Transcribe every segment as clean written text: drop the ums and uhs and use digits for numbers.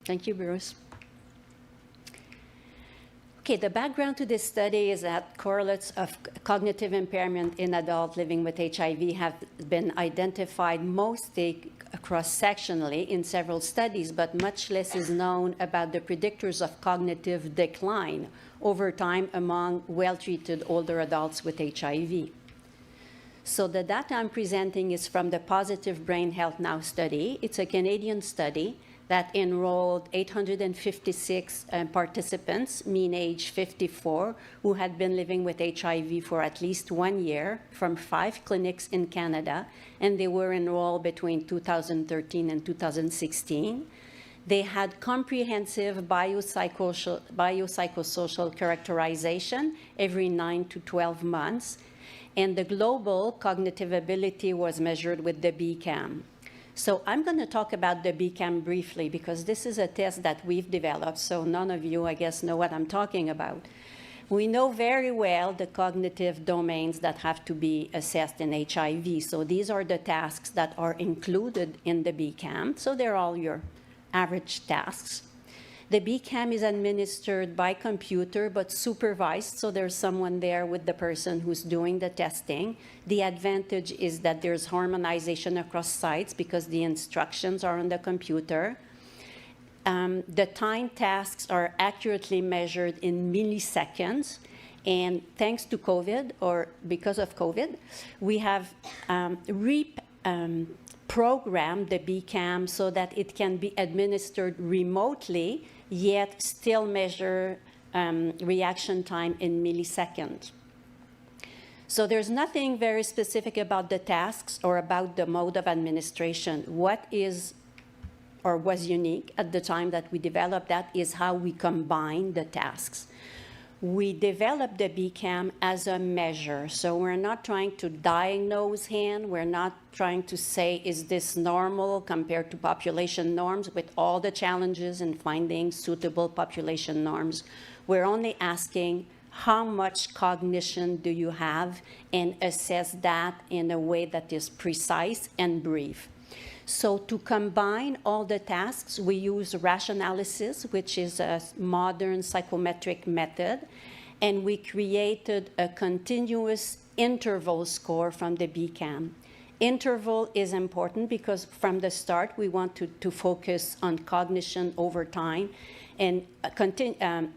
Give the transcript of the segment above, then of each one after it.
Thank you, Bruce. Okay, the background to this study is that correlates of cognitive impairment in adults living with HIV have been identified mostly cross-sectionally in several studies, but much less is known about the predictors of cognitive decline over time among well-treated older adults with HIV. So the data I'm presenting is from the Positive Brain Health Now study. It's a Canadian study that enrolled 856 participants, mean age 54, who had been living with HIV for at least 1 year from 5 clinics in Canada, and they were enrolled between 2013 and 2016. They had comprehensive biopsychosocial characterization every 9 to 12 months, and the global cognitive ability was measured with the BCAM. So I'm going to talk about the BCAM briefly because this is a test that we've developed, so none of you, I guess, know what I'm talking about. We know very well the cognitive domains that have to be assessed in HIV. So these are the tasks that are included in the BCAM. So they're all your average tasks. The BCAM is administered by computer, but supervised, so there's someone there with the person who's doing the testing. The advantage is that there's harmonization across sites because the instructions are on the computer. The time tasks are accurately measured in milliseconds, and thanks to COVID, or because of COVID, we have programmed the BCAM so that it can be administered remotely, yet still measure reaction time in milliseconds. So there's nothing very specific about the tasks or about the mode of administration. What is or was unique at the time that we developed that is how we combine the tasks. We developed the BCAM as a measure, so we're not trying to diagnose hand, we're not trying to say, is this normal compared to population norms with all the challenges in finding suitable population norms. We're only asking how much cognition do you have and assess that in a way that is precise and brief. So to combine all the tasks, we use rationalysis, which is a modern psychometric method, and we created a continuous interval score from the BCAM. Interval is important because from the start, we want to focus on cognition over time. And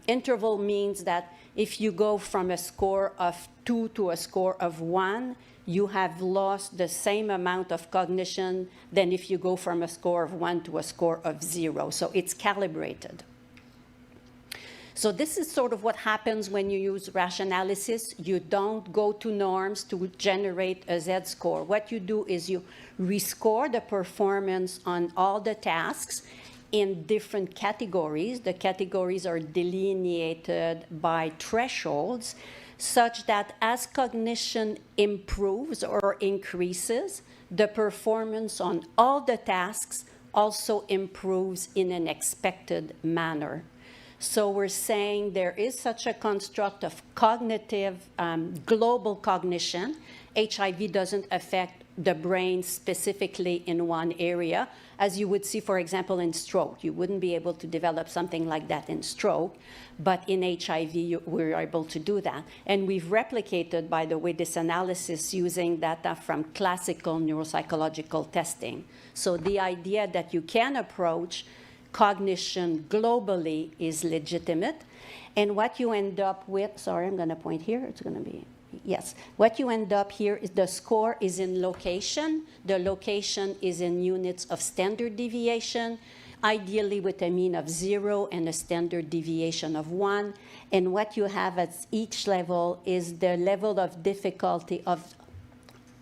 interval means that if you go from a score of 2 to a score of 1, you have lost the same amount of cognition than if you go from a score of 1 to a score of 0. So it's calibrated. So this is sort of what happens when you use rationalysis. You don't go to norms to generate a Z score. What you do is you rescore the performance on all the tasks in different categories. The categories are delineated by thresholds, such that as cognition improves or increases, the performance on all the tasks also improves in an expected manner. So we're saying there is such a construct of cognitive, global cognition. HIV doesn't affect the brain specifically in one area, as you would see, for example, in stroke. You wouldn't be able to develop something like that in stroke, but in HIV, we're able to do that. And we've replicated, by the way, this analysis using data from classical neuropsychological testing. So the idea that you can approach cognition globally is legitimate. And what you end up with, sorry, I'm going to point here. It's going to be, yes. What you end up here is the score is in location. The location is in units of standard deviation, ideally with a mean of 0 and a standard deviation of 1. And what you have at each level is the level of difficulty of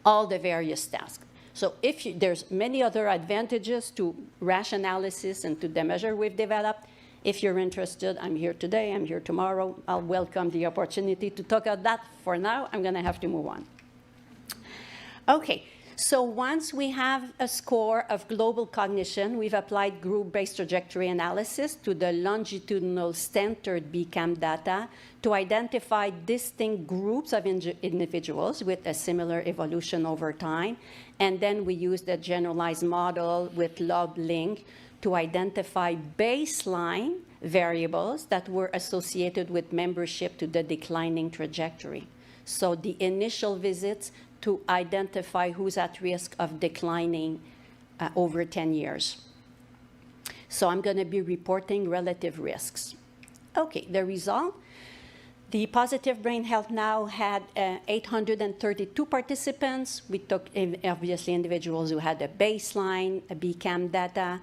all the various tasks. So there's many other advantages to rationalysis and to the measure we've developed. If you're interested, I'm here today, I'm here tomorrow. I'll welcome the opportunity to talk about that. For now, I'm going to have to move on. Okay, So once we have a score of global cognition, we've applied group-based trajectory analysis to the longitudinal centered BCAM data to identify distinct groups of individuals with a similar evolution over time. And then we used a generalized model with log-link to identify baseline variables that were associated with membership to the declining trajectory. So the initial visits to identify who's at risk of declining over 10 years. So I'm going to be reporting relative risks. Okay, the result. The Positive Brain Health Now had 832 participants. We took, obviously, individuals who had a baseline, a BCAM data.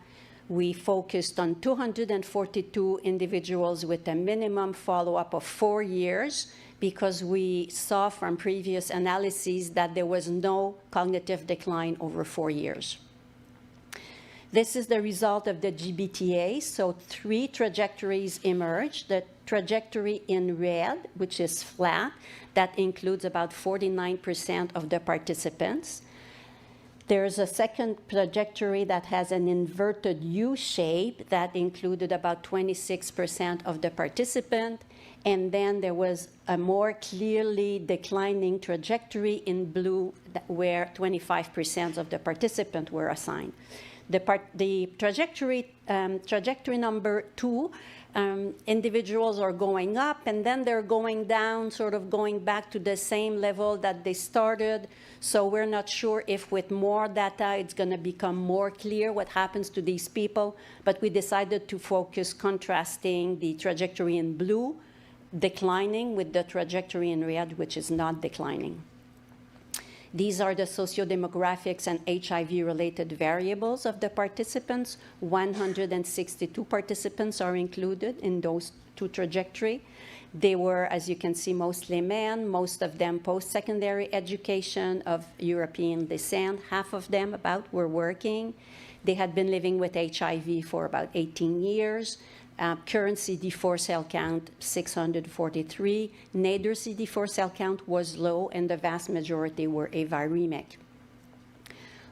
We focused on 242 individuals with a minimum follow-up of 4 years, because we saw from previous analyses that there was no cognitive decline over 4 years. This is the result of the GBTA. So 3 trajectories emerged. The trajectory in red, which is flat, that includes about 49% of the participants. There's a second trajectory that has an inverted U shape that included about 26% of the participant. And then there was a more clearly declining trajectory in blue where 25% of the participants were assigned. The trajectory number 2, individuals are going up and then they're going down, sort of going back to the same level that they started. So we're not sure if with more data it's going to become more clear what happens to these people. But we decided to focus contrasting the trajectory in blue declining with the trajectory in red, which is not declining. These are the sociodemographics and HIV-related variables of the participants. 162 participants are included in those 2 trajectories. They were, as you can see, mostly men, most of them post-secondary education of European descent. Half of them about were working. They had been living with HIV for about 18 years. Current CD4 cell count, 643. Nadir CD4 cell count was low, and the vast majority were aviremic.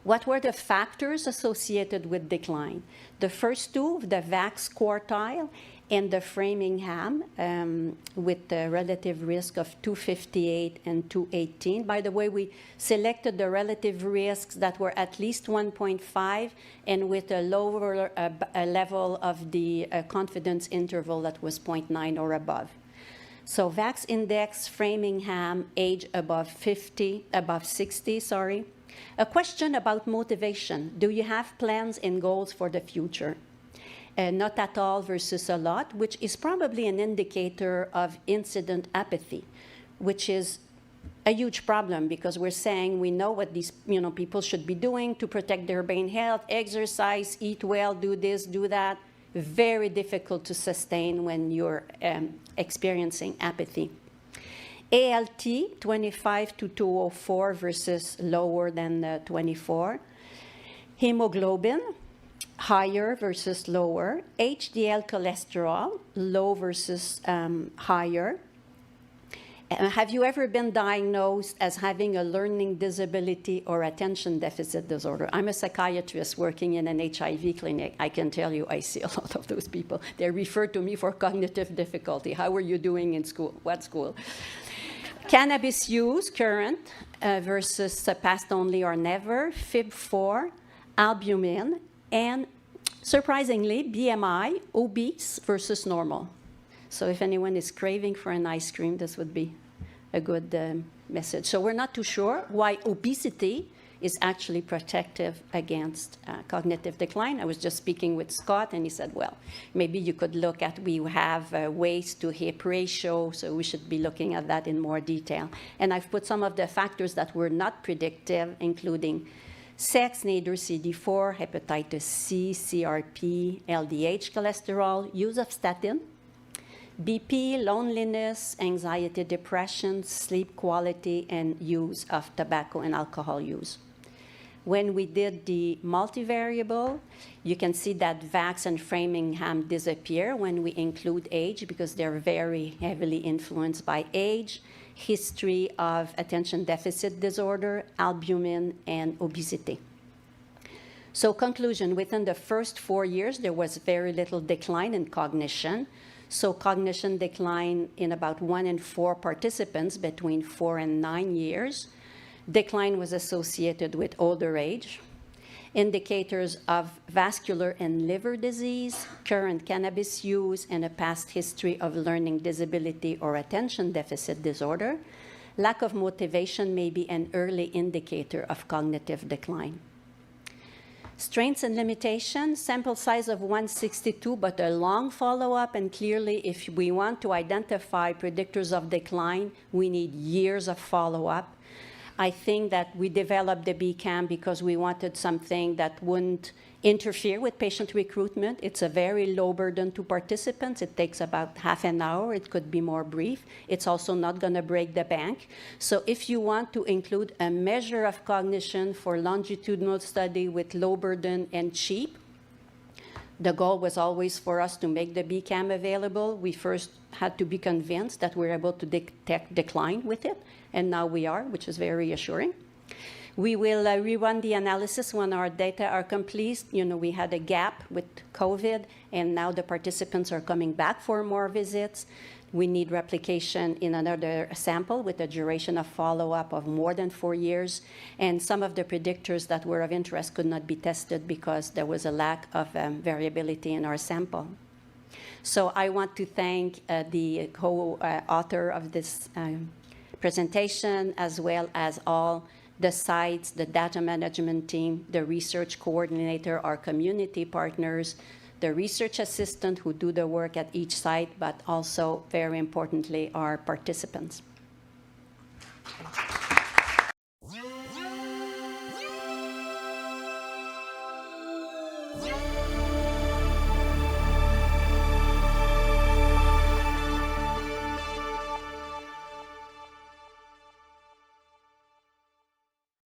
What were the factors associated with decline? The first 2, the VAX quartile and the Framingham, with the relative risk of 258 and 218. By the way, we selected the relative risks that were at least 1.5 and with a lower level of the confidence interval that was 0.9 or above. So VAX index, Framingham, age above 60. A question about motivation. Do you have plans and goals for the future? Not at all versus a lot, which is probably an indicator of incident apathy, which is a huge problem because we're saying we know what these people should be doing to protect their brain health, exercise, eat well, do this, do that. Very difficult to sustain when you're experiencing apathy. ALT, 25 to 204 versus lower than 24. Hemoglobin, higher versus lower. HDL cholesterol, low versus higher. Have you ever been diagnosed as having a learning disability or attention deficit disorder? I'm a psychiatrist working in an HIV clinic. I can tell you I see a lot of those people. They refer to me for cognitive difficulty. How are you doing in school? What school? Cannabis use, current versus past only or never. FIB4, albumin, and surprisingly, BMI, obese versus normal. So if anyone is craving for an ice cream, this would be a good message. So we're not too sure why obesity is actually protective against cognitive decline. I was just speaking with Scott, and he said, well, maybe you could look at, we have waist to hip ratio, so we should be looking at that in more detail. And I've put some of the factors that were not predictive, including sex, nadir CD4, hepatitis C, CRP, LDH cholesterol, use of statin, BP, loneliness, anxiety, depression, sleep quality, and use of tobacco and alcohol use. When we did the multivariable, you can see that VAX and Framingham disappear when we include age because they're very heavily influenced by age. history of attention deficit disorder, albumin, and obesity. So conclusion, within the first 4 years, there was very little decline in cognition. So cognition declined in about 1 in 4 participants between 4 and 9 years. Decline was associated with older age. Indicators of vascular and liver disease, current cannabis use, and a past history of learning disability or attention deficit disorder. Lack of motivation may be an early indicator of cognitive decline. Strengths and limitations, sample size of 162, but a long follow-up, and clearly if we want to identify predictors of decline, we need years of follow-up. I think that we developed the BCAM because we wanted something that wouldn't interfere with patient recruitment. It's a very low burden to participants. It takes about half an hour. It could be more brief. It's also not going to break the bank. So if you want to include a measure of cognition for longitudinal study with low burden and cheap, the goal was always for us to make the BCAM available. We first had to be convinced that we're able to detect decline with it, and now we are, which is very reassuring. We will rerun the analysis when our data are complete. You know, we had a gap with COVID, and now the participants are coming back for more visits. We need replication in another sample with a duration of follow-up of more than 4 years. And some of the predictors that were of interest could not be tested because there was a lack of variability in our sample. So I want to thank the co-author of this presentation, as well as all the sites, the data management team, the research coordinator, our community partners, the research assistant who do the work at each site, but also, very importantly, our participants.